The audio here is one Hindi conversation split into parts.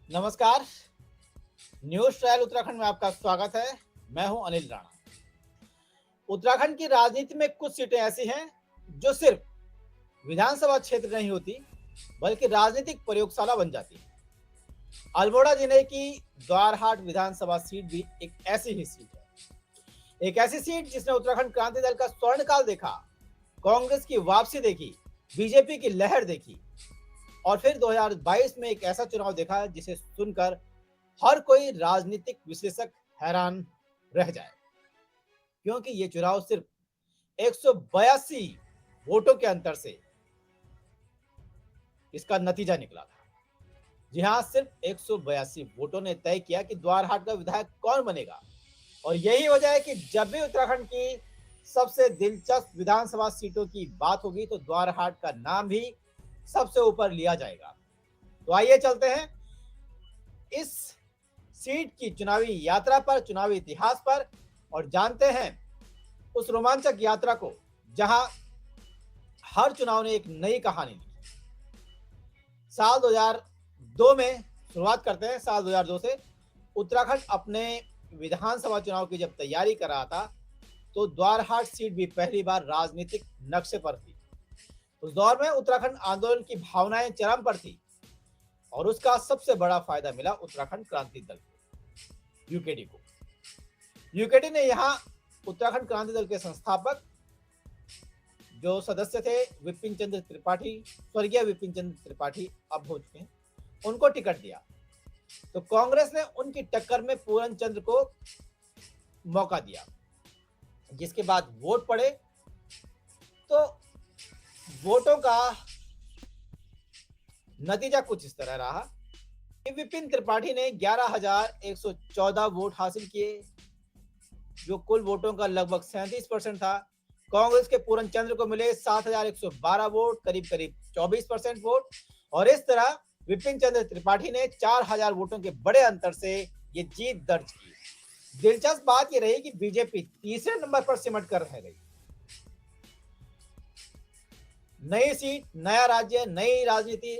नमस्कार। न्यूज ट्रायल उत्तराखंड में आपका स्वागत है। मैं हूं अनिल राणा। उत्तराखंड की राजनीति में कुछ सीटें ऐसी हैं जो सिर्फ विधानसभा क्षेत्र नहीं होती बल्कि राजनीतिक प्रयोगशाला बन जाती है। अल्मोड़ा जिले की द्वारहाट विधानसभा सीट भी एक ऐसी ही सीट है। एक ऐसी सीट जिसने उत्तराखंड क्रांति दल का स्वर्णकाल देखा, कांग्रेस की वापसी देखी, बीजेपी की लहर देखी और फिर 2022 में एक ऐसा चुनाव देखा जिसे सुनकर हर कोई राजनीतिक विश्लेषक हैरान रह जाए, क्योंकि ये चुनाव सिर्फ 182 वोटों के अंतर से इसका नतीजा निकला था। जी हाँ, सिर्फ 182 वोटों ने तय किया कि द्वारहाट का विधायक कौन बनेगा। और यही वजह है कि जब भी उत्तराखंड की सबसे दिलचस्प विधानसभा सीटों की बात होगी तो द्वारहाट का नाम भी सबसे ऊपर लिया जाएगा। तो आइए चलते हैं इस सीट की चुनावी यात्रा पर, चुनावी इतिहास पर और जानते हैं उस रोमांचक यात्रा को जहां हर चुनाव ने एक नई कहानी लिखी। साल 2002 में शुरुआत करते हैं। साल 2002 से उत्तराखंड अपने विधानसभा चुनाव की जब तैयारी कर रहा था तो द्वारहाट सीट भी पहली बार राजनीतिक नक्शे पर थी। उस दौर में उत्तराखंड आंदोलन की भावनाएं चरम पर थी और उसका सबसे बड़ा फायदा मिला उत्तराखंड क्रांति दल को, यूकेडी को। यूकेडी ने यहाँ उत्तराखंड क्रांति दल के संस्थापक जो सदस्य थे विपिन चंद्र त्रिपाठी, स्वर्गीय विपिन चंद्र त्रिपाठी अब हो चुके हैं, उनको टिकट दिया। तो कांग्रेस ने उनकी टक्कर में पूरन चंद्र को मौका दिया। जिसके बाद वोट पड़े तो वोटों का नतीजा कुछ इस तरह रहा। विपिन त्रिपाठी ने 11,114 वोट हासिल किए, जो कुल वोटों का लगभग 37% था। कांग्रेस के पूरन चंद्र को मिले 7,112 वोट, करीब करीब 24% वोट। और इस तरह विपिन चंद्र त्रिपाठी ने 4,000 वोटों के बड़े अंतर से ये जीत दर्ज की। दिलचस्प बात यह रही कि बीजेपी तीसरे नंबर पर सिमट कर रह गई। नई सीट, नया राज्य, नई राजनीति।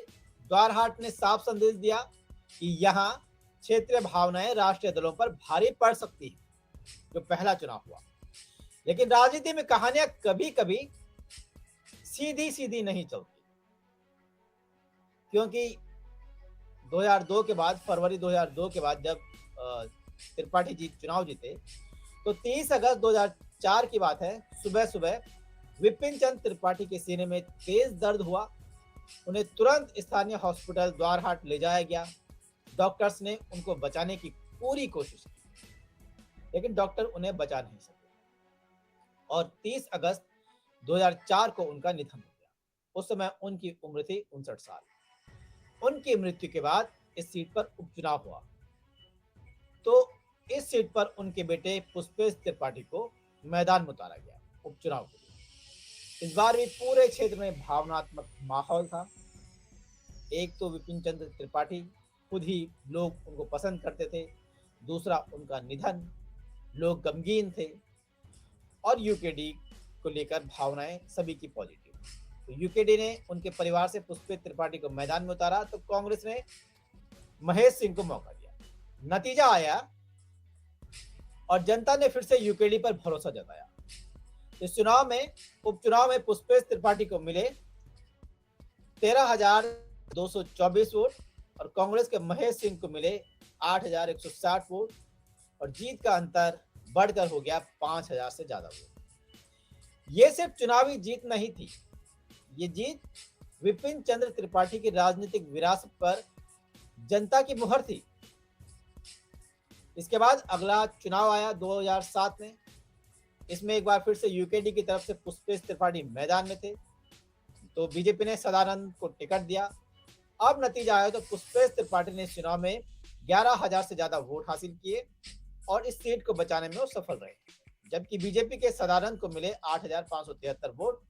द्वारहाट ने साफ संदेश दिया कि यहाँ क्षेत्रीय भावनाएं राष्ट्रीय दलों पर भारी पड़ सकती है, जो पहला चुनाव हुआ। लेकिन राजनीति में कहानियां कभी कभी सीधी सीधी नहीं चलती, क्योंकि 2002 के बाद, फरवरी 2002 के बाद जब त्रिपाठी जी चुनाव जीते तो 30 अगस्त 2004 की बात है। सुबह सुबह विपिन चंद्र त्रिपाठी के सीने में तेज दर्द हुआ। उन्हें तुरंत स्थानीय हॉस्पिटल द्वारहाट ले जाया गया। डॉक्टर्स ने उनको बचाने की पूरी कोशिश की, लेकिन डॉक्टर उन्हें बचा नहीं सके और 30 अगस्त 2004 को उनका निधन हो गया। उस समय उनकी उम्र थी 59 साल। उनकी मृत्यु के बाद इस सीट पर उपचुनाव हुआ। तो इस सीट पर उनके बेटे पुष्पेश त्रिपाठी को मैदान में उतारा गया उपचुनाव के लिए। इस बार भी पूरे क्षेत्र में भावनात्मक माहौल था। एक तो विपिन चंद्र त्रिपाठी, खुद ही लोग उनको पसंद करते थे। दूसरा उनका निधन, लोग गमगीन थे। और यूकेडी को लेकर भावनाएं सभी की पॉजिटिव। तो यूकेडी ने उनके परिवार से पुष्पेश त्रिपाठी को मैदान में उतारा तो कांग्रेस ने महेश सिंह को मौका दिया। नतीजा आया और जनता ने फिर से यूकेडी पर भरोसा जताया। इस चुनाव में, उपचुनाव में पुष्पेश त्रिपाठी को मिले 13,224 वोट और कांग्रेस के महेश सिंह को मिले 8,160 वोट और जीत का अंतर बढ़कर हो गया 5,000 से ज्यादा वोट। ये सिर्फ चुनावी जीत नहीं थी, ये जीत विपिन चंद्र त्रिपाठी की राजनीतिक विरासत पर जनता की मुहर थी। इसके बाद अगला चुनाव आया 2007 में। इसमें एक बार फिर से यूकेडी की तरफ से पुष्पेश त्रिपाठी मैदान में थे, तो बीजेपी ने सदानंद को टिकट दिया। अब नतीजा आया तो पुष्पेश त्रिपाठी ने इस चुनाव में 11,000 से ज्यादा वोट हासिल किए और इस सीट को बचाने में वो सफल रहे, जबकि बीजेपी के सदानंद को मिले 8,573 वोट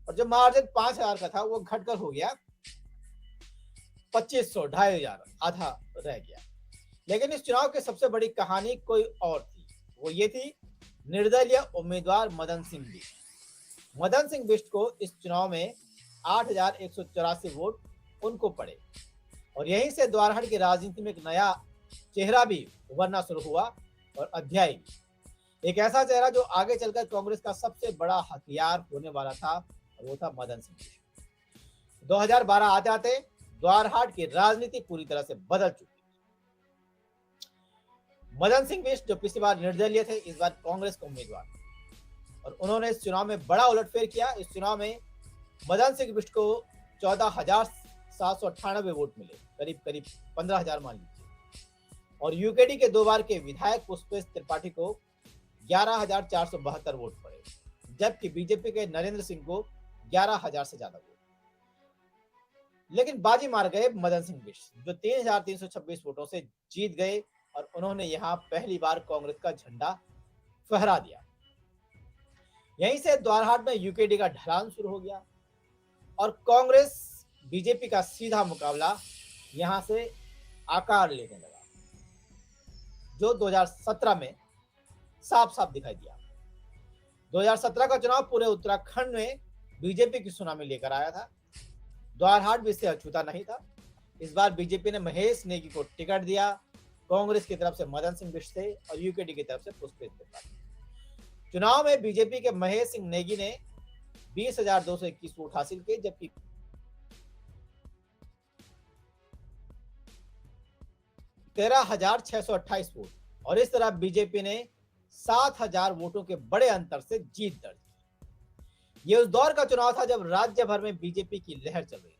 और जो मार्जिन 5,000 का था वो घटकर हो गया 2,500, 2,500, आधा रह गया। लेकिन इस चुनाव की सबसे बड़ी कहानी कोई और थी, वो ये थी निर्दलीय उम्मीदवार मदन सिंह बिष्ट। मदन सिंह बिष्ट को इस चुनाव में 8,184 वोट उनको पड़े। और यहीं से द्वारहट की राजनीति में एक नया चेहरा भी उभरना शुरू हुआ और अध्याय भी। एक ऐसा चेहरा जो आगे चलकर कांग्रेस का सबसे बड़ा हथियार होने वाला था, और वो था मदन सिंह बिष्ट। 2012 आते आते द्वारहाट की राजनीति पूरी तरह से बदल चुकी। मदन सिंह बिष्ट जो पिछली बार निर्दलीय थे, इस बार कांग्रेस के उम्मीदवार, और उन्होंने इस चुनाव में बड़ा उलटफेर किया। इस चुनाव में मदन सिंह बिष्ट को 14,798 वोट मिले, करीब करीब 15,000 मान लीजिए। और यूकेडी के 2 बार के विधायक पुष्पेश त्रिपाठी को 11,472 वोट पड़े, जबकि बीजेपी के नरेंद्र सिंह को 11,000 से ज्यादा वोट। लेकिन बाजी मार गए मदन सिंह बिष्ट, जो 3,326 वोटों से जीत गए, और उन्होंने यहां पहली बार कांग्रेस का झंडा फहरा दिया। यहीं से द्वारहाट में यूकेडी का ढलान शुरू हो गया और कांग्रेस बीजेपी का सीधा मुकाबला यहां से आकार लेने लगा, जो 2017 में साफ साफ दिखाई दिया। 2017 का चुनाव पूरे उत्तराखंड में बीजेपी की सुनामी लेकर आया था। द्वारहाट भी इससे अछूता नहीं था। इस बार बीजेपी ने महेश नेगी को टिकट दिया, कांग्रेस की तरफ से मदन सिंह बिष्ट थे और यूकेडी की तरफ से पुष्पेश त्रिपाठी। चुनाव में बीजेपी के महेश सिंह नेगी ने 20,221 वोट हासिल किए, जबकि 13,628 वोट, और इस तरह बीजेपी ने 7,000 वोटों के बड़े अंतर से जीत दर्ज की। यह उस दौर का चुनाव था जब राज्य भर में बीजेपी की लहर चल रही थी।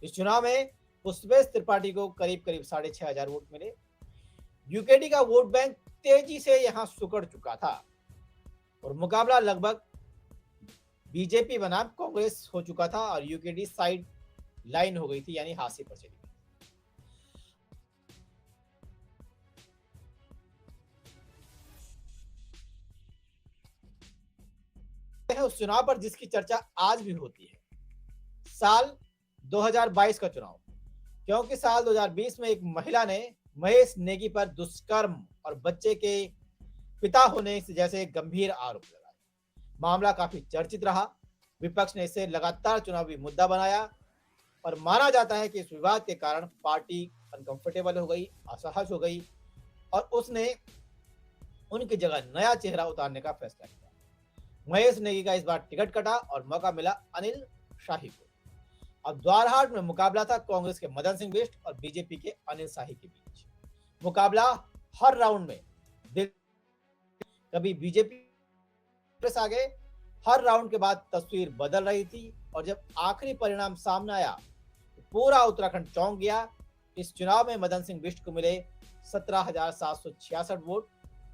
इस चुनाव में पुष्पेश त्रिपाठी को करीब करीब 6,500 वोट मिले। यूकेडी का वोट बैंक तेजी से यहां सुकड़ चुका था और मुकाबला लगभग बीजेपी बनाम कांग्रेस हो चुका था, और यूकेडी साइड लाइन हो गई थी, यानी हाशिए पर चली गई। उस चुनाव पर जिसकी चर्चा आज भी होती है, साल 2022 का चुनाव, क्योंकि साल 2020 में एक महिला ने महेश नेगी पर दुष्कर्म और बच्चे के पिता होने से जैसे गंभीर आरोप लगाए। मामला काफी चर्चित रहा। विपक्ष ने इसे लगातार चुनावी मुद्दा बनाया और माना जाता है कि इस विवाद के कारण पार्टी अनकंफर्टेबल हो गई, असहज हो गई, और उसने उनकी जगह नया चेहरा उतारने का फैसला किया। महेश नेगी का इस बार टिकट कटा और मौका मिला अनिल शाही को। अब द्वारहाट में मुकाबला था कांग्रेस के मदन सिंह बिष्ट और बीजेपी के अनिल शाही के बीच। मुकाबला हर राउंड में कभी बीजेपी आ गए, हर राउंड के बाद तस्वीर बदल रही थी, और जब आखिरी परिणाम सामने आया तो पूरा उत्तराखंड चौंक गया। इस चुनाव में मदन सिंह बिष्ट को मिले 17,766 वोट,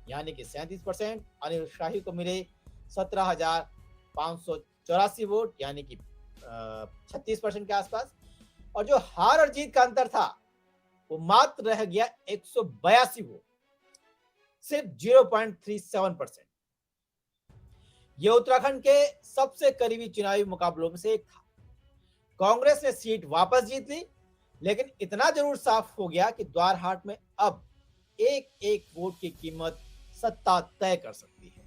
यानी कि 37%। अनिल शाही को मिले 17,584 वोट, यानी कि 36% के आसपास। और जो हार और जीत का अंतर था वो मात्र रह गया 182 वोट, सिर्फ 0.37%। यह उत्तराखंड के सबसे करीबी चुनावी मुकाबलों में से एक था। कांग्रेस ने सीट वापस जीत ली, लेकिन इतना जरूर साफ हो गया कि द्वारहाट में अब एक एक वोट की कीमत सत्ता तय कर सकती है।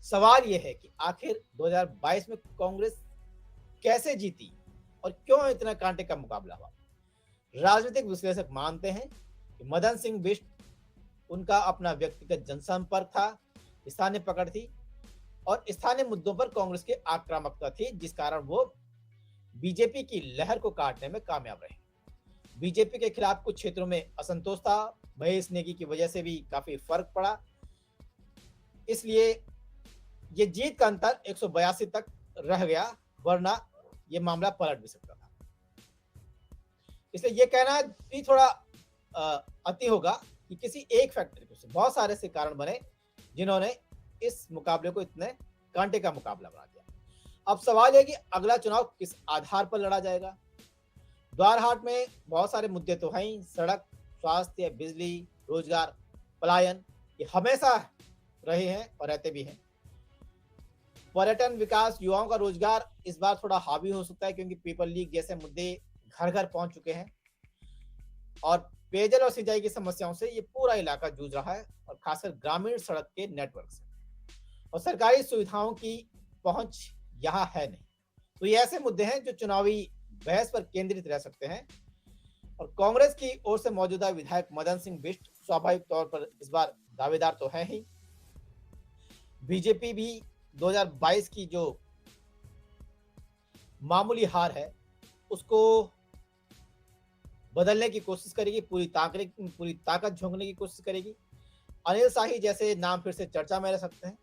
सवाल यह है कि आखिर 2022 में कांग्रेस कैसे जीती और क्यों इतना कांटे का मुकाबला हुआ। राजनीतिक विश्लेषक मानते हैं कि मदन सिंह बिष्ट, उनका अपना व्यक्तिगत जनसंपर्क था, स्थानीय पकड़ थी और स्थानीय मुद्दों पर कांग्रेस की आक्रामकता थी, जिस कारण वो बीजेपी की लहर को काटने में कामयाब रहे। बीजेपी के खिलाफ कुछ क्षेत्रों में असंतोष था, महेश नेगी की वजह से भी काफी फर्क पड़ा, इसलिए ये जीत का अंतर 182 तक रह गया, वरना ये मामला पलट भी सकता था। इसलिए ये कहना भी थोड़ा अति होगा कि किसी एक फैक्टर के बहुत सारे से कारण बने जिन्होंने इस मुकाबले को इतने कांटे का मुकाबला बना दिया। अब सवाल है कि अगला चुनाव किस आधार पर लड़ा जाएगा। द्वारहाट में बहुत सारे मुद्दे तो हैं ही, सड़क, स्वास्थ्य, बिजली, रोजगार, पलायन, ये हमेशा रहे हैं और रहते भी हैं। पर्यटन, विकास, युवाओं का रोजगार इस बार थोड़ा हावी हो सकता है, क्योंकि पीपल लीग जैसे मुद्दे घर घर पहुंच चुके हैं, और पेयजल और सिंचाई की समस्याओं से ये पूरा इलाका जूझ रहा है, और खासकर ग्रामीण सड़क के नेटवर्क से, और सरकारी सुविधाओं की पहुंच यहाँ है नहीं। तो ये ऐसे मुद्दे हैं जो चुनावी बहस पर केंद्रित रह सकते हैं। और कांग्रेस की ओर से मौजूदा विधायक मदन सिंह बिष्ट स्वाभाविक तौर पर इस बार दावेदार तो है ही। बीजेपी भी 2022 की जो मामूली हार है उसको बदलने की कोशिश करेगी, पूरी ताकत झोंकने की कोशिश करेगी। अनिल शाही जैसे नाम फिर से चर्चा में रह सकते हैं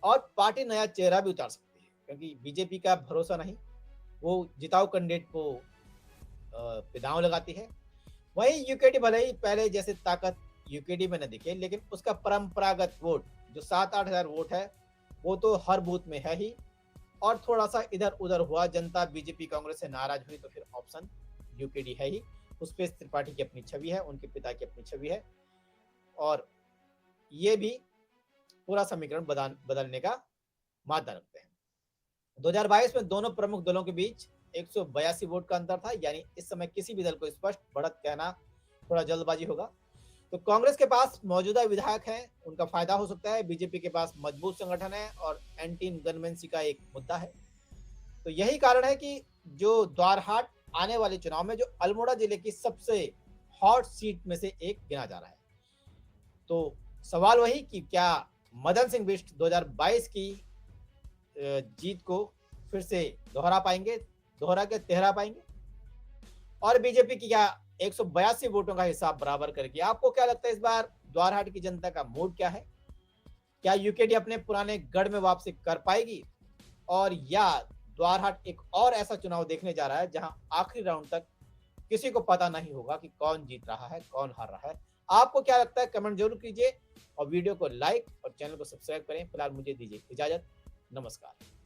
और पार्टी नया चेहरा भी उतार सकती है, क्योंकि बीजेपी का भरोसा नहीं, वो जिताऊ कैंडिडेट को पे दांव लगाती है। वहीं यूकेडी भले ही पहले जैसे ताकत यूकेडी में न दिखे, लेकिन उसका परंपरागत वोट जो 7-8 हजार वोट है वो तो हर बूथ में है ही। और थोड़ा सा इधर उधर हुआ, जनता बीजेपी कांग्रेस से नाराज हुई तो फिर ऑप्शन यूकेडी है ही। उस पर त्रिपाठी की अपनी छवि है, उनके पिता की अपनी छवि है और ये भी पूरा समीकरण बदलने का मादा रखते हैं। 2022 में दोनों प्रमुख दलों के बीच 182 वोट का अंतर था, यानी इस समय किसी भी दल को स्पष्ट बढ़त कहना थोड़ा जल्दबाजी होगा। तो कांग्रेस के पास मौजूदा विधायक हैं, उनका फायदा हो सकता है। बीजेपी के पास मजबूत संगठन है और एंटी इनकम्बेंसी का एक मुद्दा है। तो यही कारण है कि जो द्वारहाट आने वाले चुनाव में जो अल्मोड़ा जिले की सबसे हॉट सीट में से एक गिना जा रहा है। तो सवाल वही कि क्या मदन सिंह बिष्ट 2022 की जीत को फिर से दोहरा के तेहरा पाएंगे और बीजेपी की क्या 182 वोटों का हिसाब बराबर करके। आपको क्या लगता है इस बार द्वारहाट की जनता का मूड क्या है? क्या यूकेडी अपने पुराने गढ़ में वापसी कर पाएगी और या द्वारहाट एक और ऐसा चुनाव देखने जा रहा है जहां आखिरी राउंड तक किसी को पता नहीं होगा कि कौन जीत रहा है, कौन हार रहा है? आपको क्या लगता है कमेंट जरूर कीजिए और वीडियो को लाइक और चैनल को सब्सक्राइब करें। फिलहाल मुझे दीजिए इजाजत। नमस्कार।